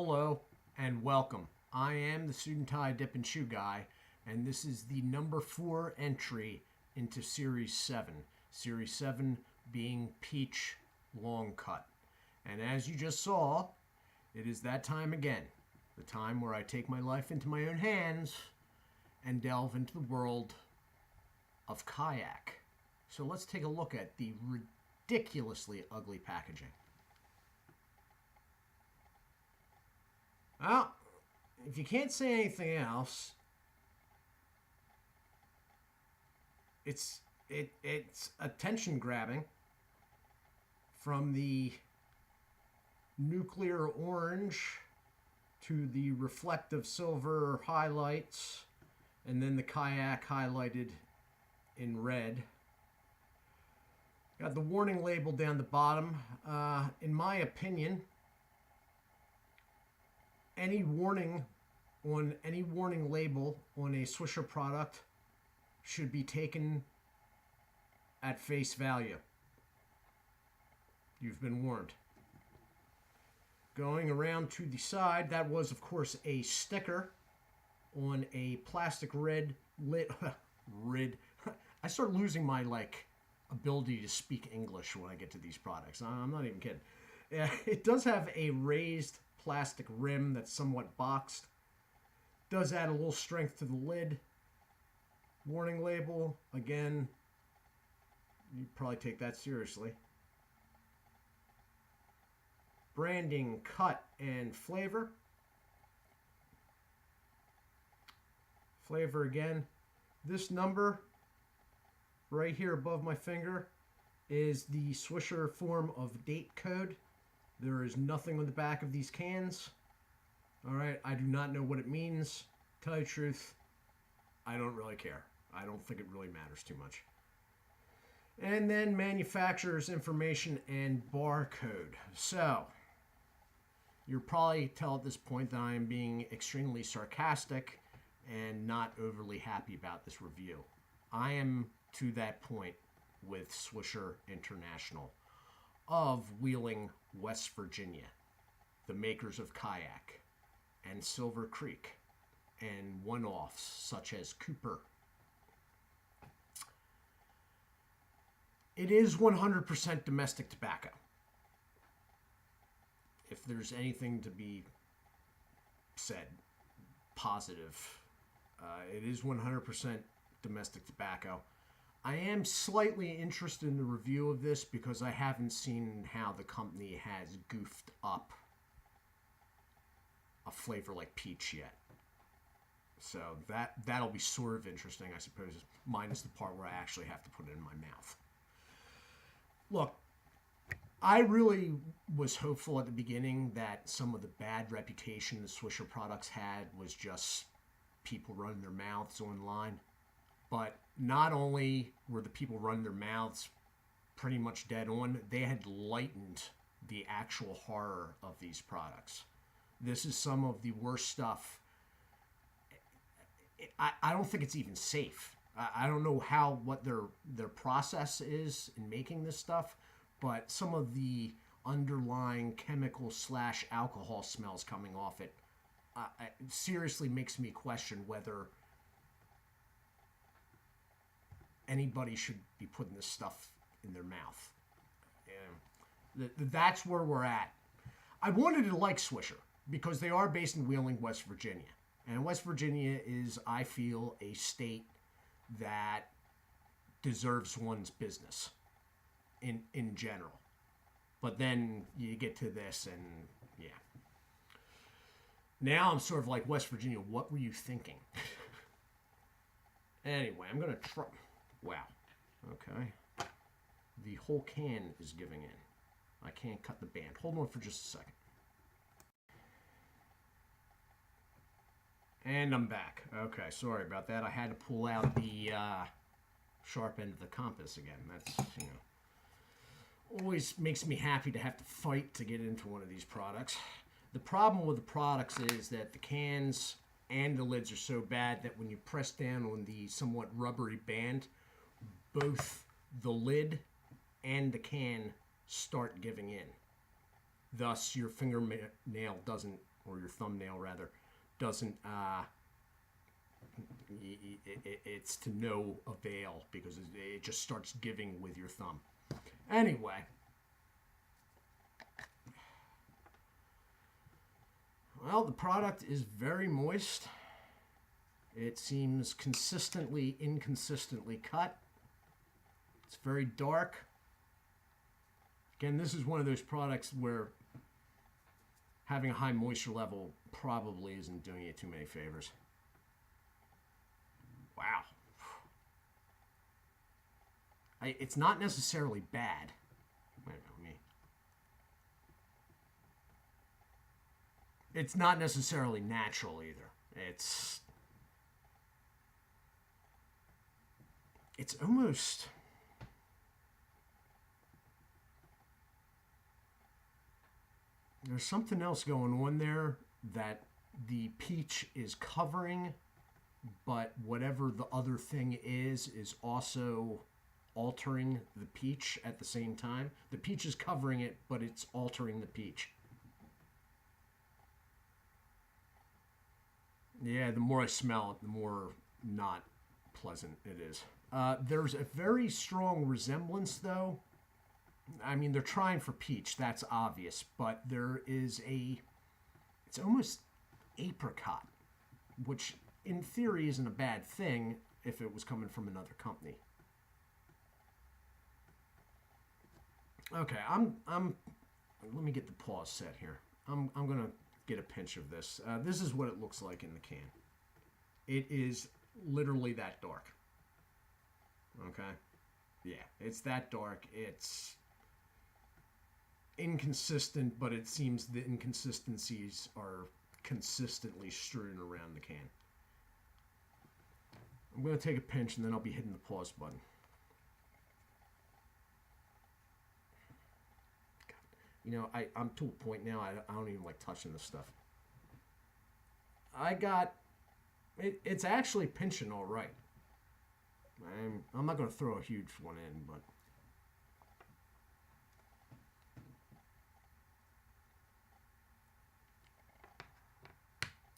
Hello and welcome. I am the Suit&Tie Dip&ChewGuy, and this is the number 4 entry into Series 7. Series 7 being Peach Long Cut. And as you just saw, it is that time again. The time where I take my life into my own hands and delve into the world of Kayak. So let's take a look at the ridiculously ugly packaging. Well, if you can't say anything else, it's attention grabbing from the nuclear orange to the reflective silver highlights, and then the Kayak highlighted in red. Got the warning label down the bottom. In my opinion, any warning label on a Swisher product should be taken at face value. You've been warned. Going around to the side, that was of course a sticker on a plastic red lid. I start losing my ability to speak English when I get to these products. I'm not even kidding. It does have a raised plastic rim that's somewhat boxed. Does add a little strength to the lid. Warning label, again, you'd probably take that seriously. Branding, cut, and flavor. Flavor again. This number right here above my finger is the Swisher form of date code. There is nothing on the back of these cans. Alright, I do not know what it means. Tell you the truth, I don't really care. I don't think it really matters too much. And then manufacturer's information and barcode. So, you'll probably tell at this point that I am being extremely sarcastic and not overly happy about this review. I am to that point with Swisher International of Wheeling, West Virginia, the makers of Kayak and Silver Creek and one-offs such as Cooper. It is 100% domestic tobacco. If there's anything to be said positive, it is 100% domestic tobacco. I am slightly interested in the review of this because I haven't seen how the company has goofed up a flavor like peach yet. So that'll be sort of interesting, I suppose, minus the part where I actually have to put it in my mouth. Look, I really was hopeful at the beginning that some of the bad reputation the Swisher products had was just people running their mouths online. But not only were the people running their mouths pretty much dead on, they had lightened the actual horror of these products. This is some of the worst stuff. I don't think it's even safe. I don't know what their process is in making this stuff, but some of the underlying chemical / alcohol smells coming off it seriously makes me question whether anybody should be putting this stuff in their mouth. That's where we're at. I wanted to like Swisher because they are based in Wheeling, West Virginia. And West Virginia is, I feel, a state that deserves one's business in general. But then you get to this and yeah. Now I'm sort of like, West Virginia, what were you thinking? Anyway, I'm going to try. Wow. Okay. The whole can is giving in. I can't cut the band. Hold on for just a second. And I'm back. Okay, sorry about that. I had to pull out the sharp end of the compass again. That's, always makes me happy to have to fight to get into one of these products. The problem with the products is that the cans and the lids are so bad that when you press down on the somewhat rubbery band, both the lid and the can start giving in. Thus, your fingernail doesn't or your thumbnail rather, doesn't, it's to no avail because it just starts giving with your thumb. Anyway. Well, the product is very moist. It seems inconsistently cut. It's very dark. Again, this is one of those products where having a high moisture level probably isn't doing it too many favors. Wow. It's not necessarily bad. Wait a minute. It's not necessarily natural either. It's almost... There's something else going on there that the peach is covering, but whatever the other thing is also altering the peach at the same time. The peach is covering it, but it's altering the peach. Yeah, the more I smell it, the more not pleasant it is. There's a very strong resemblance, though. I mean, they're trying for peach, that's obvious, but there is it's almost apricot, which in theory isn't a bad thing if it was coming from another company. Okay, let me get the pause set here. I'm going to get a pinch of this. This is what it looks like in the can. It is literally that dark. Okay? Yeah, it's that dark. It's inconsistent, but it seems the inconsistencies are consistently strewn around the can. I'm going to take a pinch and then I'll be hitting the pause button. God. You know, I'm to a point now, I don't even like touching this stuff. It's actually pinching all right. I'm not going to throw a huge one in, but...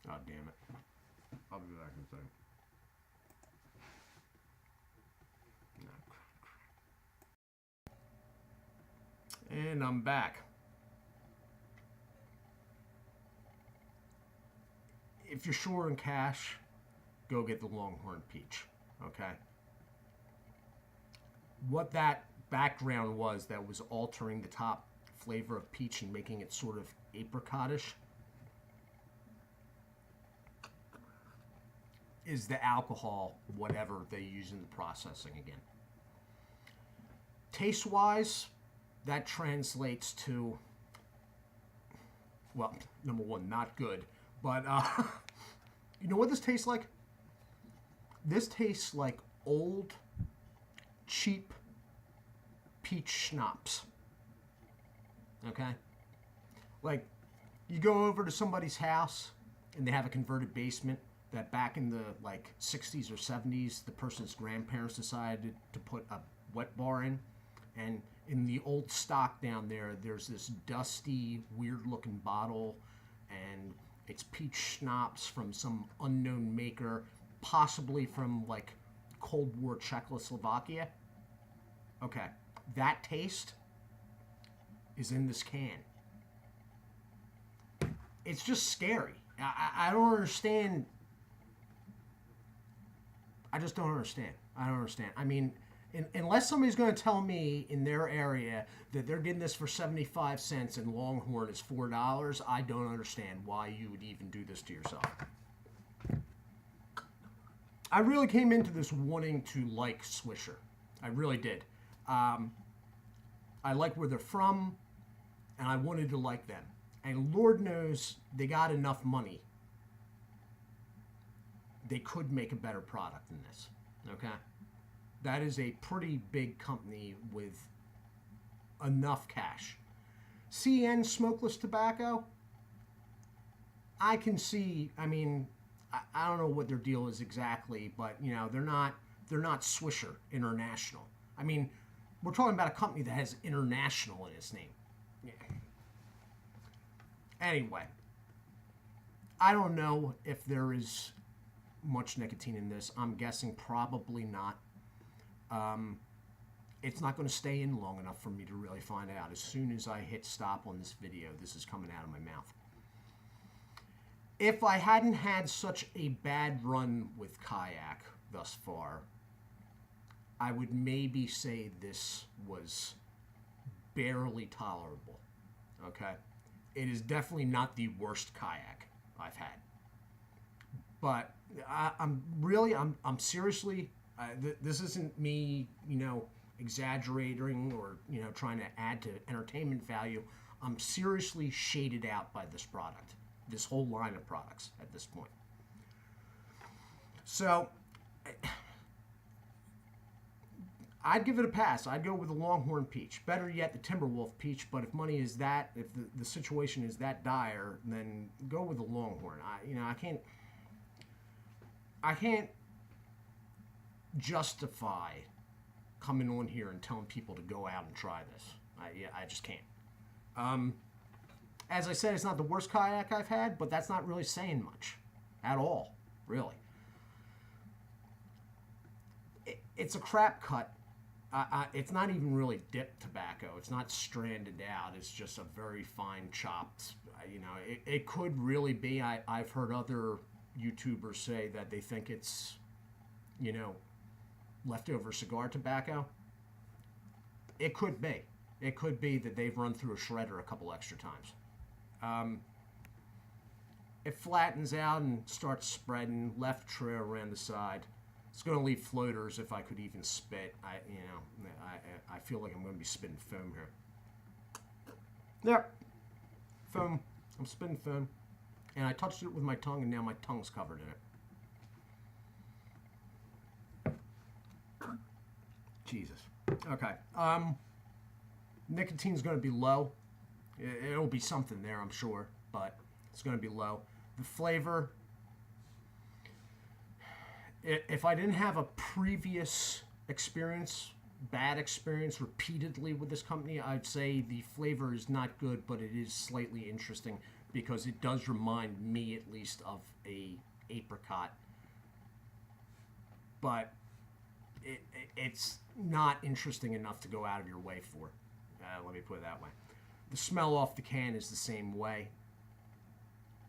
Oh, damn it. I'll be back in a second. No, and I'm back. If you're short on cash, go get the Longhorn Peach, okay? What that background was that was altering the top flavor of peach and making it sort of apricotish is the alcohol, whatever they use in the processing again. Taste-wise, that translates to, well, number one, not good, but you know what this tastes like? This tastes like old, cheap peach schnapps. Okay? Like, you go over to somebody's house and they have a converted basement that back in the like 60s or 70s, the person's grandparents decided to put a wet bar in. And in the old stock down there, there's this dusty, weird-looking bottle, and it's peach schnapps from some unknown maker, possibly from like Cold War Czechoslovakia. Okay, that taste is in this can. It's just scary. I don't understand. I just don't understand. I don't understand. I mean, unless somebody's going to tell me in their area that they're getting this for 75 cents and Longhorn is $4, I don't understand why you would even do this to yourself. I really came into this wanting to like Swisher. I really did. I like where they're from, and I wanted to like them. And Lord knows they got enough money. They could make a better product than this. Okay? That is a pretty big company with enough cash. CN Smokeless Tobacco, I can see, I mean, I don't know what their deal is exactly, but, you know, they're not Swisher International. I mean, we're talking about a company that has international in its name. Yeah. Anyway, I don't know if there is much nicotine in this. I'm guessing probably not. It's not going to stay in long enough for me to really find out. As soon as I hit stop on this video, this is coming out of my mouth. If I hadn't had such a bad run with Kayak thus far, I would maybe say this was barely tolerable. Okay? It is definitely not the worst Kayak I've had. But I'm seriously, this isn't me, exaggerating or, trying to add to entertainment value. I'm seriously shaded out by this product, this whole line of products at this point. So, I'd give it a pass. I'd go with the Longhorn Peach. Better yet, the Timberwolf Peach. But if money is that, if the situation is that dire, then go with the Longhorn. I can't justify coming on here and telling people to go out and try this. I just can't. As I said, it's not the worst Kayak I've had, but that's not really saying much at all, really. It's a crap cut. It's not even really dipped tobacco. It's not stranded out. It's just a very fine chopped. It could really be. I've heard other YouTubers say that they think it's, leftover cigar tobacco. It could be. It could be that they've run through a shredder a couple extra times. It flattens out and starts spreading left trail around the side. It's going to leave floaters if I could even spit. I feel like I'm going to be spitting foam here. There. Foam. I'm spitting foam. And I touched it with my tongue, and now my tongue's covered in it. Jesus. Okay. Nicotine's going to be low. It'll be something there, I'm sure, but it's going to be low. The flavor, if I didn't have a previous experience, bad experience repeatedly with this company, I'd say the flavor is not good, but it is slightly interesting because it does remind me at least of a apricot. But it's not interesting enough to go out of your way for. Let me put it that way. The smell off the can is the same way.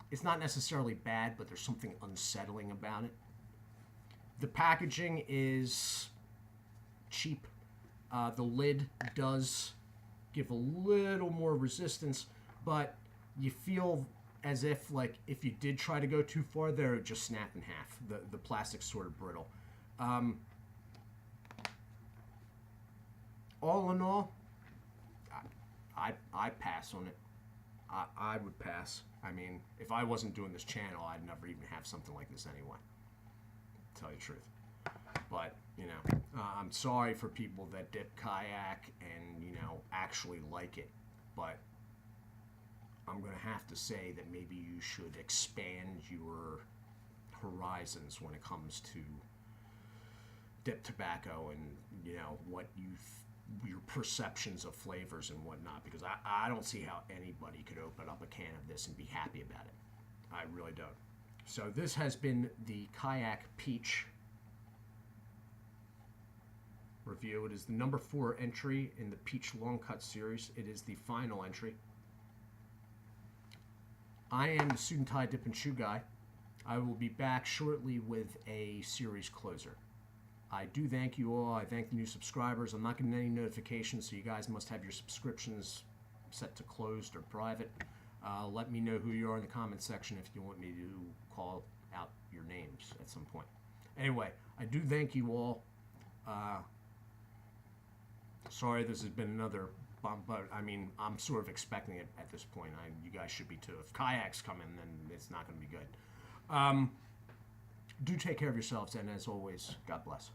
It's not necessarily bad, but there's something unsettling about it. The packaging is cheap. The lid does give a little more resistance, but you feel as if, like, if you did try to go too far there, it would just snap in half. The plastic's sort of brittle. All in all, I pass on it. I would pass. I mean, if I wasn't doing this channel, I'd never even have something like this anyway, to tell you the truth. But, I'm sorry for people that dip Kayak and, actually like it. But I'm going to have to say that maybe you should expand your horizons when it comes to dip tobacco and, what your perceptions of flavors and whatnot, because I don't see how anybody could open up a can of this and be happy about it. I really don't. So this has been the Kayak Peach review. It is the number 4 entry in the Peach Long Cut series. It is the final entry. I am the Suit&Tie Dip&ChewGuy. I will be back shortly with a series closer. I do thank you all. I thank the new subscribers. I'm not getting any notifications, so you guys must have your subscriptions set to closed or private. Let me know who you are in the comment section if you want me to call out your names at some point. Anyway, I do thank you all. Sorry this has been another bump, but I mean, I'm sort of expecting it at this point. You guys should be too. If Kayak's coming, then it's not going to be good. Do take care of yourselves, and as always, God bless.